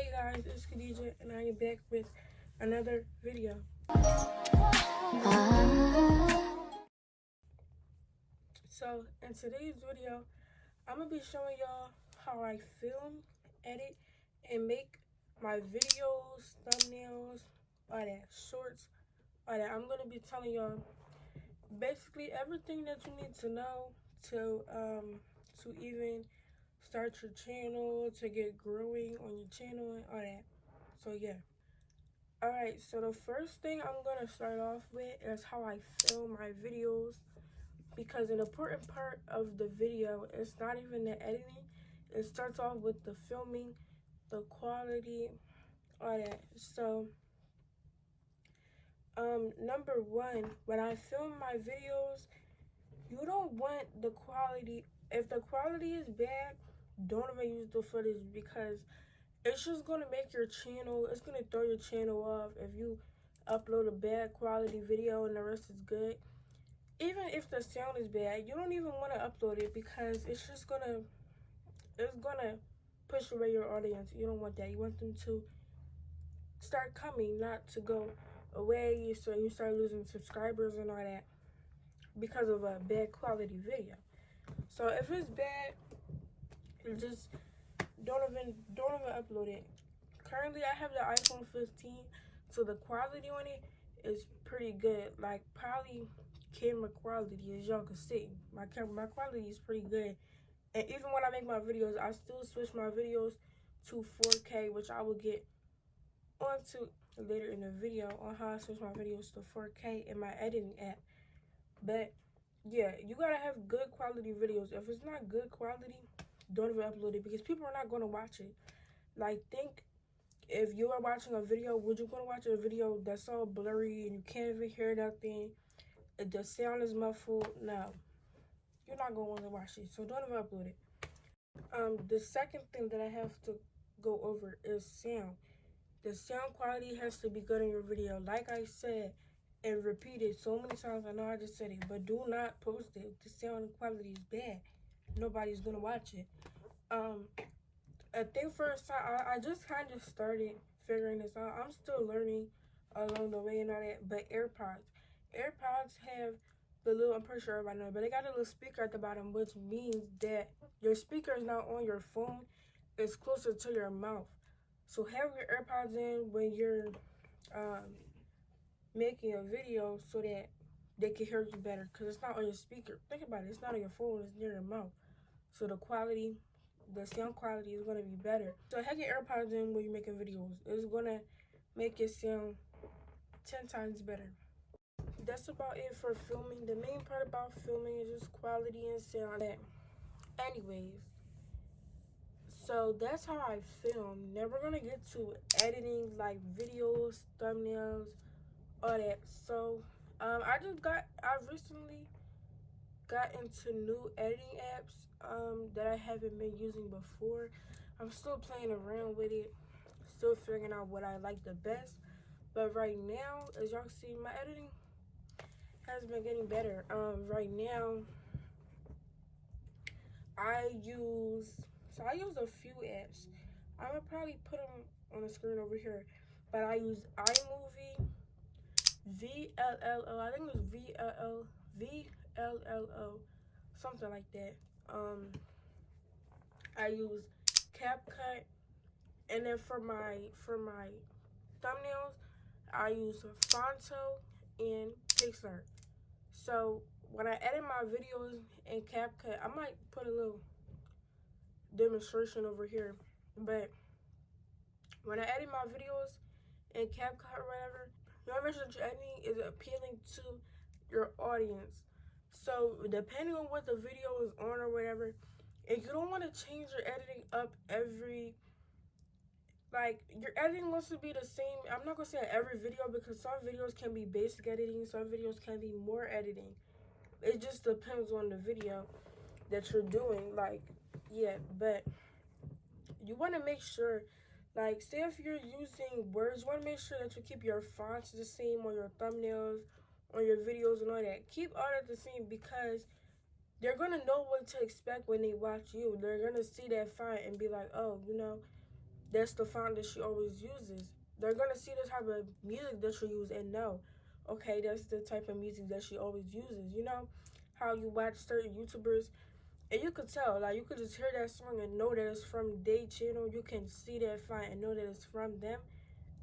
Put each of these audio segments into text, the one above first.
Hey guys, it's Khadijah and I am back with another video. So in today's video, I'm going to be showing y'all how I film, edit, and make my videos, thumbnails, all that, shorts, all that. I'm going to be telling y'all basically everything that you need to know to even start your channel, to get growing on your channel and all that. So yeah. Alright, so the first thing I'm going to start off with is how I film my videos, because an important part of the video is not even the editing. It starts off with the filming, the quality, all that. So number one, when I film my videos, you don't want the quality. If the quality is bad, don't even use the footage, because it's just gonna make your channel, it's gonna throw your channel off if you upload a bad quality video and the rest is good. Even if the sound is bad, you don't even want to upload it, because it's gonna push away your audience. You don't want that. You want them to start coming, not to go away, so you start losing subscribers and all that because of a bad quality video. So if it's bad, you just don't even upload it. Currently I have the iPhone 15, so the quality on it is pretty good. Like, probably camera quality, as y'all can see, my quality is pretty good. And even when I make my videos, I still switch my videos to 4K, which I will get onto later in the video on how I switch my videos to 4K in my editing app. But yeah, you gotta have good quality videos. If it's not good quality, don't even upload it, because people are not gonna watch it. Like, think, if you are watching a video, would you gonna watch a video that's all blurry and you can't even hear nothing? The sound is muffled? No, you're not gonna want to watch it. So don't even upload it. The second thing that I have to go over is sound. The sound quality has to be good in your video. Like I said and repeated so many times, I know I just said it, but do not post it. The sound quality is bad. Nobody's gonna watch it. I think first time, I just kind of started figuring this out. I'm still learning along the way and all that. But AirPods have the little, I'm pretty sure everybody knows, but they got a little speaker at the bottom, which means that your speaker is not on your phone, it's closer to your mouth. So have your AirPods in when you're making a video, so that they can hear you better, because it's not on your speaker. Think about it, it's not on your phone, it's near your mouth. So the sound quality is going to be better. So have your AirPods in when you're making videos. It's going to make it sound 10 times better. That's about it for filming. The main part about filming is just quality and sound. Anyways, so that's how I film. Now we're going to get to editing, like videos, thumbnails, all that. So I recently got into new editing apps that I haven't been using before. I'm still playing around with it, still figuring out what I like the best. But right now, as y'all see, my editing has been getting better. Right now, I use a few apps. I'm gonna probably put them on the screen over here. But I use iMovie, VLLO. I think it was VLLO, something like that. I use CapCut, and then for my thumbnails, I use Fonto and Pixar. So when I edit my videos in CapCut, I might put a little demonstration over here. But when I edit my videos in CapCut or whatever, you want to make sure that your editing is appealing to your audience. So depending on what the video is on or whatever, if you don't want to change your editing up your editing wants to be the same. I'm not going to say every video, because some videos can be basic editing, some videos can be more editing. It just depends on the video that you're doing. But you want to make sure, say if you're using words, you want to make sure that you keep your fonts the same on your thumbnails, on your videos and all that. Keep all that the same, because they're going to know what to expect when they watch you. They're going to see that font and be like, oh, that's the font that she always uses. They're gonna see the type of music that she uses and know, okay, that's the type of music that she always uses. You know how you watch certain YouTubers and you could tell, like you could just hear that song and know that it's from their channel. You can see that font and know that it's from them.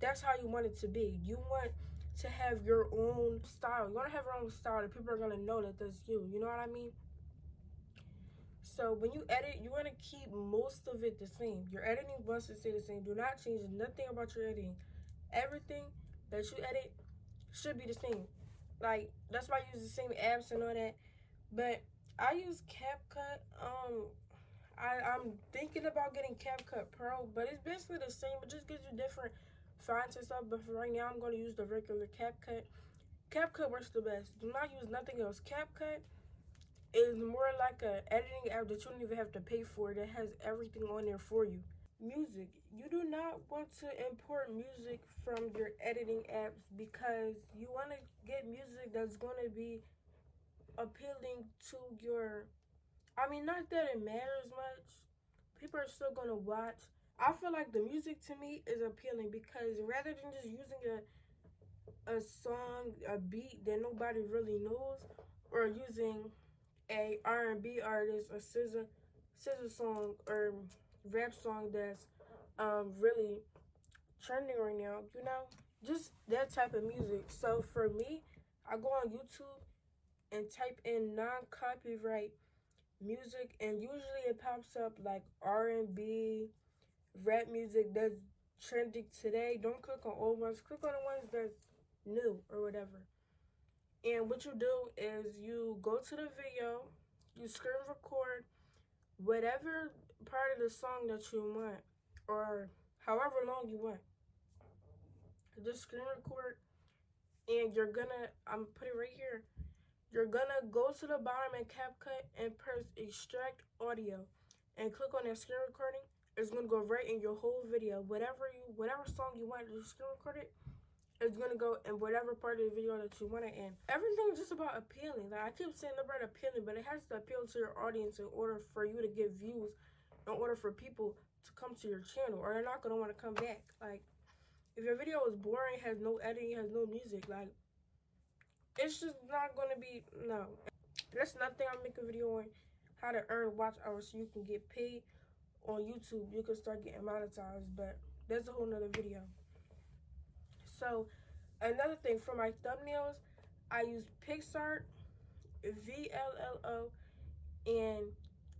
That's how you want it to be. You want to have your own style. You want to have your own style that people are gonna know that that's you. You know what I mean? So when you edit, you want to keep most of it the same. Your editing wants to stay the same. Do not change nothing about your editing. Everything that you edit should be the same. Like, that's why I use the same apps and all that. But I use CapCut. I'm thinking about getting CapCut Pro, but it's basically the same. It just gives you different fonts and stuff. But for right now, I'm going to use the regular CapCut. CapCut works the best. Do not use nothing else. CapCut is more like a editing app that you don't even have to pay for. That has everything on there for you. Music. You do not want to import music from your editing apps because you want to get music that's going to be appealing to your, I mean, not that it matters much. People are still going to watch. I feel like the music to me is appealing because rather than just using a song, a beat that nobody really knows, or using a R&B artist, a SZA song or rap song that's really trending right now, you know, just that type of music. So for me, I go on YouTube and type in non-copyright music, and usually it pops up like R&B, rap music that's trending today. Don't click on old ones. Click on the ones that's new or whatever. And what you do is you go to the video, you screen record whatever part of the song that you want, or however long you want. Just screen record, and you're gonna, I'm put it right here. You're gonna go to the bottom in CapCut and press extract audio, and click on that screen recording. It's gonna go right in your whole video. Whatever song you want to screen record it, it's gonna go in whatever part of the video that you want it in. Everything's just about appealing. Like I keep saying the word appealing, but it has to appeal to your audience in order for you to get views, in order for people to come to your channel, or they're not gonna want to come back. Like if your video is boring, has no editing, has no music, like it's just not gonna be, no. That's nothing. I'm making a video on how to earn watch hours so you can get paid on YouTube. You can start getting monetized, but that's a whole nother video. So another thing, for my thumbnails, I use PixArt, VLLO, and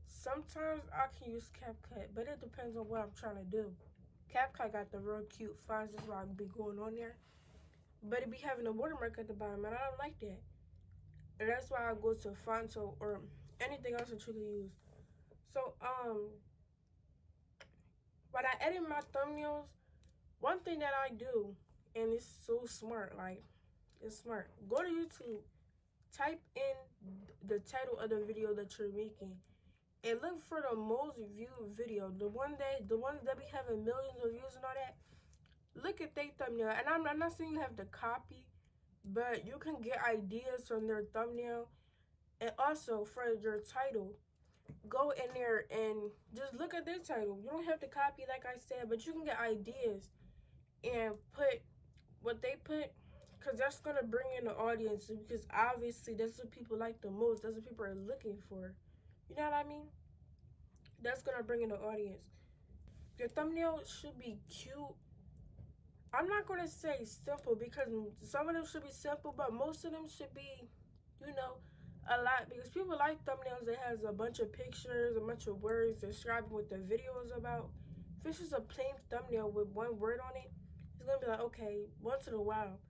sometimes I can use CapCut, but it depends on what I'm trying to do. CapCut got the real cute fonts, that's why I be going on there. But it be having a watermark at the bottom, and I don't like that. And that's why I go to Fonto or anything else that you can use. So, when I edit my thumbnails, one thing that I do, and it's so smart, like, it's smart. Go to YouTube, type in the title of the video that you're making, and look for the most viewed video. The ones that be having millions of views and all that. Look at their thumbnail, and I'm not saying you have to copy, but you can get ideas from their thumbnail. And also for your title, go in there and just look at their title. You don't have to copy like I said, but you can get ideas and put what they put, because that's going to bring in the audience, because obviously that's what people like the most. That's what people are looking for. You know what I mean? That's going to bring in the audience. Your thumbnail should be cute. I'm not going to say simple, because some of them should be simple, but most of them should be, you know, a lot, because people like thumbnails that has a bunch of pictures, a bunch of words describing what the video is about. If it's just a plain thumbnail with one word on it, it's going to be like, okay, once in a while.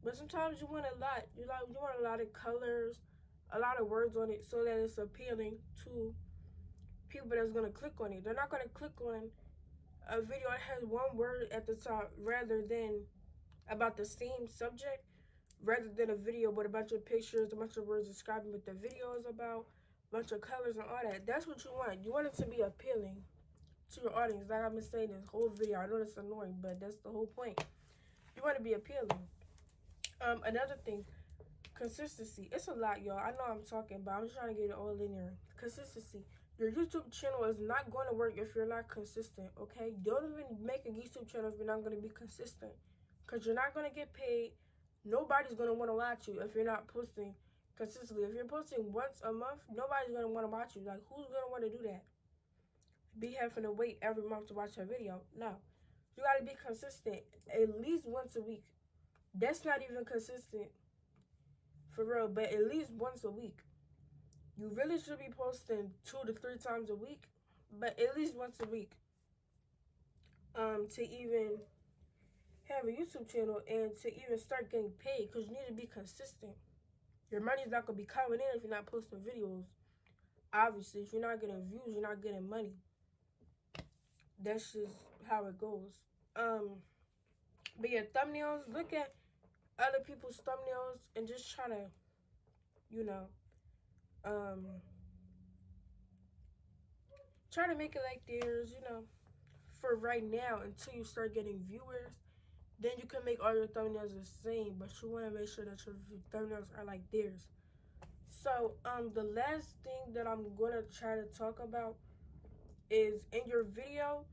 But sometimes you want a lot. You want a lot of colors, a lot of words on it, so that it's appealing to people that's going to click on it. They're not going to click on a video that has one word at the top rather than about the same subject, rather than a video with a bunch of pictures, a bunch of words describing what the video is about, a bunch of colors and all that. That's what you want. You want it to be appealing to your audience. Like I've been saying this whole video. I know it's annoying, but that's the whole point. You want to be appealing. Another thing, consistency. It's a lot, y'all. I know I'm talking, but I'm just trying to get it all in there. Consistency. Your YouTube channel is not going to work if you're not consistent, okay? Don't even make a YouTube channel if you're not going to be consistent, because you're not going to get paid. Nobody's going to want to watch you if you're not posting consistently. If you're posting once a month, nobody's going to want to watch you. Like, who's going to want to do that? Be having to wait every month to watch a video. No. You got to be consistent at least once a week. That's not even consistent for real, but at least once a week. You really should be posting 2 to 3 times a week, but at least once a week. To even have a YouTube channel and to even start getting paid, because you need to be consistent. Your money's not going to be coming in if you're not posting videos. Obviously, if you're not getting views, you're not getting money. That's just how it goes. But yeah, thumbnails, look at other people's thumbnails and just try to, you know, try to make it like theirs, you know, for right now until you start getting viewers. Then you can make all your thumbnails the same, but you want to make sure that your thumbnails are like theirs. So, the last thing that I'm going to try to talk about is in your video,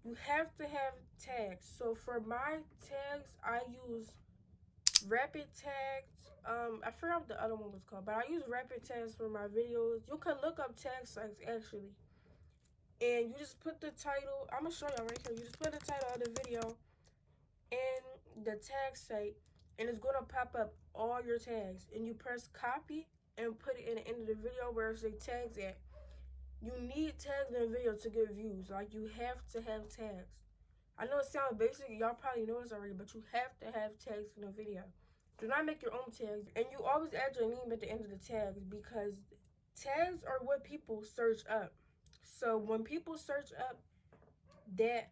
you have to have tags. So for my tags, I use rapid tags. I forgot what the other one was called, but I use rapid tags for my videos. You can look up tag sites actually, and you just put the title. I'm gonna show y'all right here. You just put the title of the video in the tag site, and it's gonna pop up all your tags. And you press copy and put it in the end of the video where it says tags at. You need tags in a video to get views. Like, you have to have tags. I know it sounds basic, y'all probably know this already, but you have to have tags in a video. Do not make your own tags. And you always add your name at the end of the tags, because tags are what people search up. So when people search up that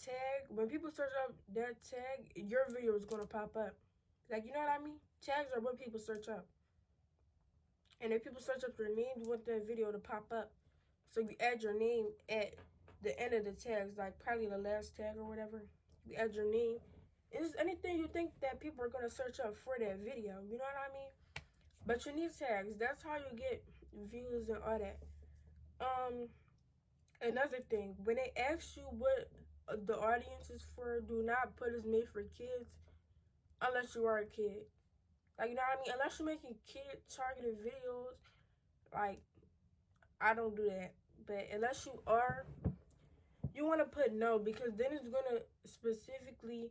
tag, your video is going to pop up. Like, you know what I mean? Tags are what people search up. And if people search up your name, you want that video to pop up. So you add your name at the end of the tags, like probably the last tag or whatever. You add your name. It's anything you think that people are going to search up for that video. You know what I mean? But you need tags. That's how you get views and all that. Another thing, when they ask you what the audience is for, do not put it's made for kids unless you are a kid. Like, you know what I mean? Unless you're making kid-targeted videos, like, I don't do that. But unless you are, you want to put no, because then it's going to specifically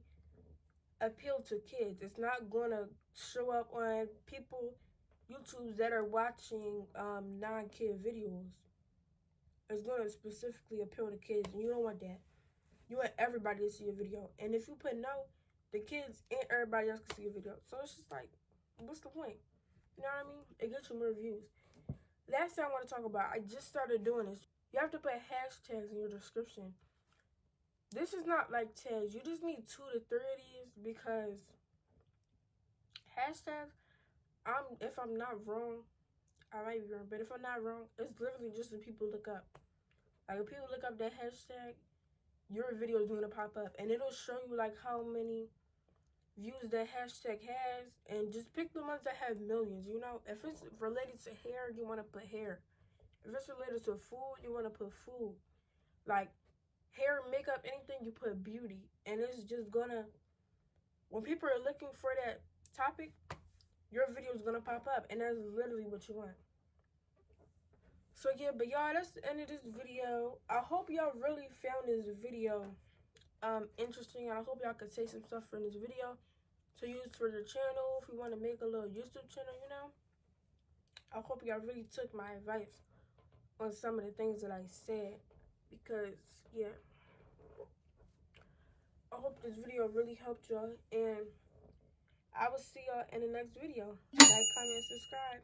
appeal to kids. It's not going to show up on people, YouTubes that are watching non-kid videos. It's going to specifically appeal to kids, and you don't want that. You want everybody to see a video. And if you put no, the kids and everybody else can see a video. So it's just like, what's the point? You know what I mean? It gets you more views. Last thing I want to talk about, I just started doing this. You have to put hashtags in your description. This is not like tags. You just need 2 to 3 of these, because hashtags, if I'm not wrong, I might be wrong, but if I'm not wrong, it's literally just what people look up. Like, if people look up that hashtag, your video is going to pop up, and it'll show you like how many views that hashtag has, and just pick the ones that have millions. You know, if it's related to hair, you want to put hair. If it's related to food, you want to put food. Like, hair, makeup, anything, you put beauty. And it's just gonna, when people are looking for that topic, your video is gonna pop up, and that's literally what you want. So yeah, but y'all, that's the end of this video. I hope y'all really found this video interesting, and I hope y'all could take some stuff from this video to use for your channel. If you want to make a little YouTube channel, you know, I hope y'all really took my advice on some of the things that I said, because yeah, I hope this video really helped y'all, and I will see y'all in the next video. Like, comment, subscribe.